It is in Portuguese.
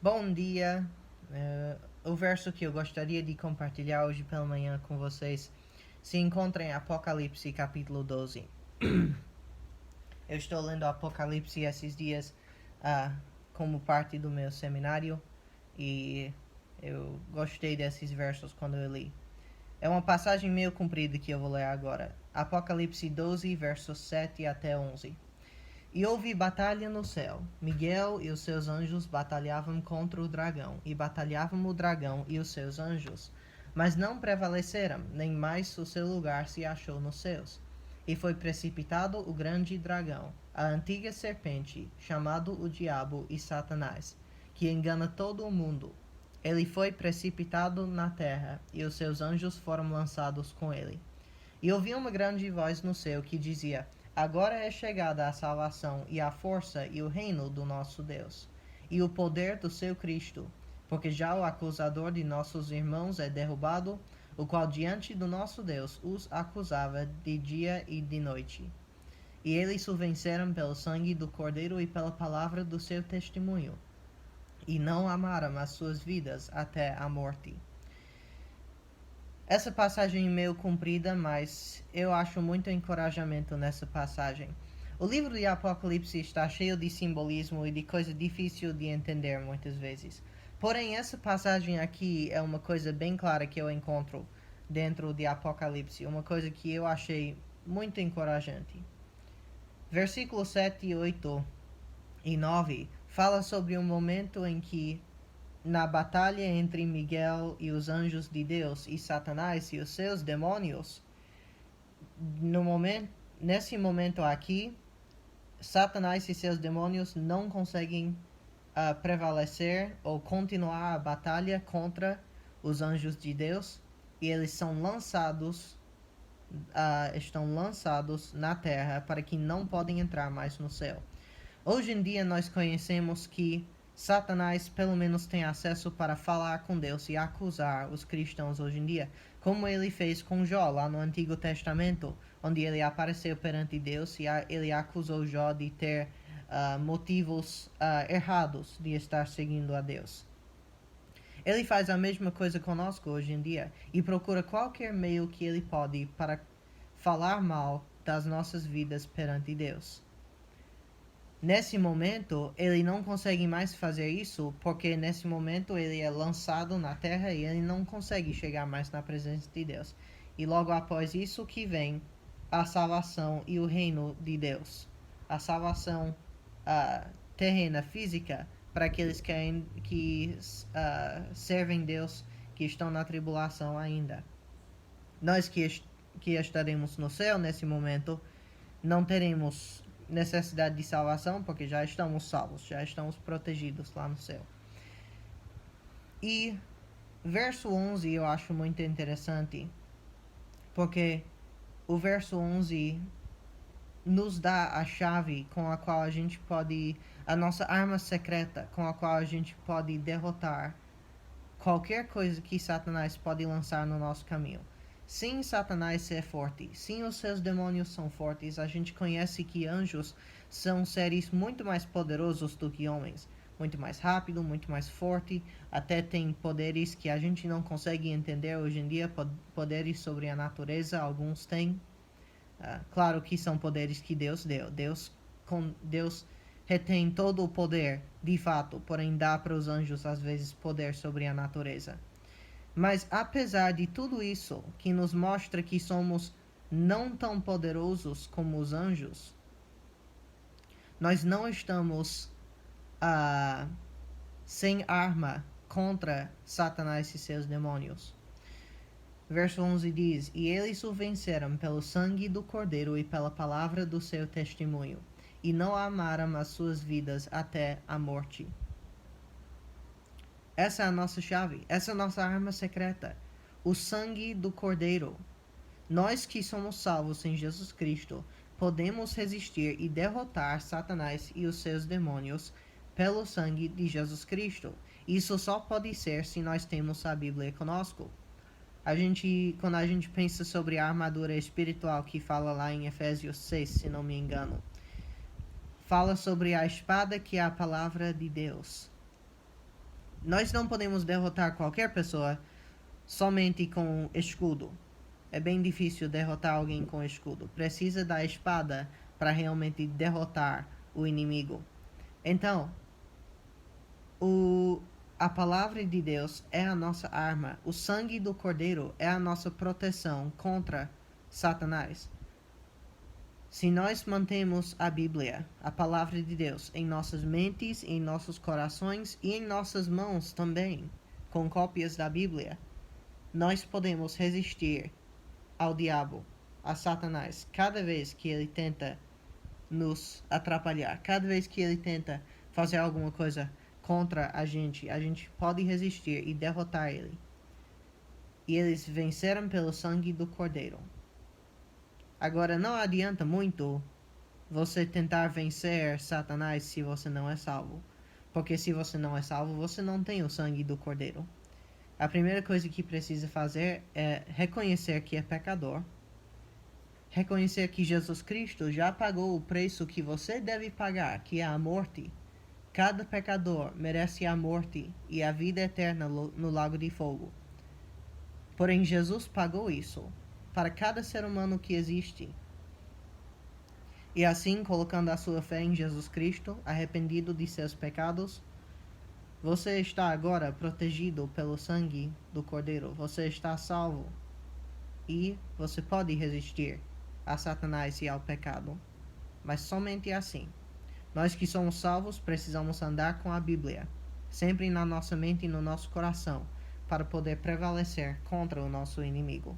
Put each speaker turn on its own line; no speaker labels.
Bom dia! O verso que eu gostaria de compartilhar hoje pela manhã com vocês se encontra em Apocalipse capítulo 12. Eu estou lendo Apocalipse esses dias como parte do meu seminário e eu gostei desses versos quando eu li. É uma passagem meio comprida que eu vou ler agora. Apocalipse 12, versos 7 até 11. E houve batalha no céu. Miguel e os seus anjos batalhavam contra o dragão, e batalhavam o dragão e os seus anjos. Mas não prevaleceram, nem mais o seu lugar se achou nos céus. E foi precipitado o grande dragão, a antiga serpente, chamado o Diabo e Satanás, que engana todo o mundo. Ele foi precipitado na terra, e os seus anjos foram lançados com ele. E ouvi uma grande voz no céu que dizia: Agora é chegada a salvação e a força e o reino do nosso Deus, e o poder do seu Cristo, porque já o acusador de nossos irmãos é derrubado, o qual diante do nosso Deus os acusava de dia e de noite. E eles o venceram pelo sangue do Cordeiro e pela palavra do seu testemunho, e não amaram as suas vidas até a morte. Essa passagem é meio comprida, mas eu acho muito encorajamento nessa passagem. O livro de Apocalipse está cheio de simbolismo e de coisa difícil de entender muitas vezes. Porém, essa passagem aqui é uma coisa bem clara que eu encontro dentro de Apocalipse, uma coisa que eu achei muito encorajante. Versículos 7, 8 e 9 fala sobre um momento em que na batalha entre Miguel e os anjos de Deus e Satanás e os seus demônios, nesse momento aqui, Satanás e seus demônios não conseguem prevalecer ou continuar a batalha contra os anjos de Deus e eles estão lançados na terra para que não podem entrar mais no céu. Hoje em dia nós conhecemos que Satanás pelo menos tem acesso para falar com Deus e acusar os cristãos hoje em dia, como ele fez com Jó lá no Antigo Testamento, onde ele apareceu perante Deus e ele acusou Jó de ter motivos errados de estar seguindo a Deus. Ele faz a mesma coisa conosco hoje em dia e procura qualquer meio que ele pode para falar mal das nossas vidas perante Deus. Nesse momento, ele não consegue mais fazer isso, porque nesse momento ele é lançado na terra e ele não consegue chegar mais na presença de Deus. E logo após isso que vem a salvação e o reino de Deus. A salvação terrena, física, para aqueles que servem Deus, que estão na tribulação ainda. Nós que estaremos no céu nesse momento, não teremos necessidade de salvação, porque já estamos salvos, já estamos protegidos lá no céu. E verso 11 eu acho muito interessante, porque o verso 11 nos dá a chave com a qual a gente pode, a nossa arma secreta com a qual a gente pode derrotar qualquer coisa que Satanás pode lançar no nosso caminho. Sim, Satanás é forte. Sim, os seus demônios são fortes. A gente conhece que anjos são seres muito mais poderosos do que homens. Muito mais rápido, muito mais forte. Até tem poderes que a gente não consegue entender hoje em dia. Poderes sobre a natureza, alguns têm. Claro que são poderes que Deus deu. Deus retém todo o poder, de fato. Porém, dá para os anjos, às vezes, poder sobre a natureza. Mas apesar de tudo isso, que nos mostra que somos não tão poderosos como os anjos, nós não estamos sem arma contra Satanás e seus demônios. Verso 11 diz: E eles o venceram pelo sangue do Cordeiro e pela palavra do seu testemunho, e não amaram as suas vidas até a morte. Essa é a nossa chave, essa é a nossa arma secreta, o sangue do Cordeiro. Nós que somos salvos em Jesus Cristo, podemos resistir e derrotar Satanás e os seus demônios pelo sangue de Jesus Cristo. Isso só pode ser se nós temos a Bíblia conosco. Quando a gente pensa sobre a armadura espiritual que fala lá em Efésios 6, se não me engano, fala sobre a espada que é a palavra de Deus. Nós não podemos derrotar qualquer pessoa somente com escudo. É bem difícil derrotar alguém com escudo. Precisa da espada para realmente derrotar o inimigo. Então, a palavra de Deus é a nossa arma. O sangue do Cordeiro é a nossa proteção contra Satanás. Se nós mantemos a Bíblia, a palavra de Deus, em nossas mentes, em nossos corações e em nossas mãos também, com cópias da Bíblia, nós podemos resistir ao diabo, a Satanás, cada vez que ele tenta nos atrapalhar, cada vez que ele tenta fazer alguma coisa contra a gente pode resistir e derrotar ele. E eles venceram pelo sangue do Cordeiro. Agora, não adianta muito você tentar vencer Satanás se você não é salvo. Porque se você não é salvo, você não tem o sangue do Cordeiro. A primeira coisa que precisa fazer é reconhecer que é pecador. Reconhecer que Jesus Cristo já pagou o preço que você deve pagar, que é a morte. Cada pecador merece a morte e a vida eterna no lago de fogo. Porém, Jesus pagou isso para cada ser humano que existe. E assim, colocando a sua fé em Jesus Cristo, arrependido de seus pecados, você está agora protegido pelo sangue do Cordeiro. Você está salvo. E você pode resistir a Satanás e ao pecado. Mas somente assim. Nós que somos salvos precisamos andar com a Bíblia, sempre na nossa mente e no nosso coração, para poder prevalecer contra o nosso inimigo.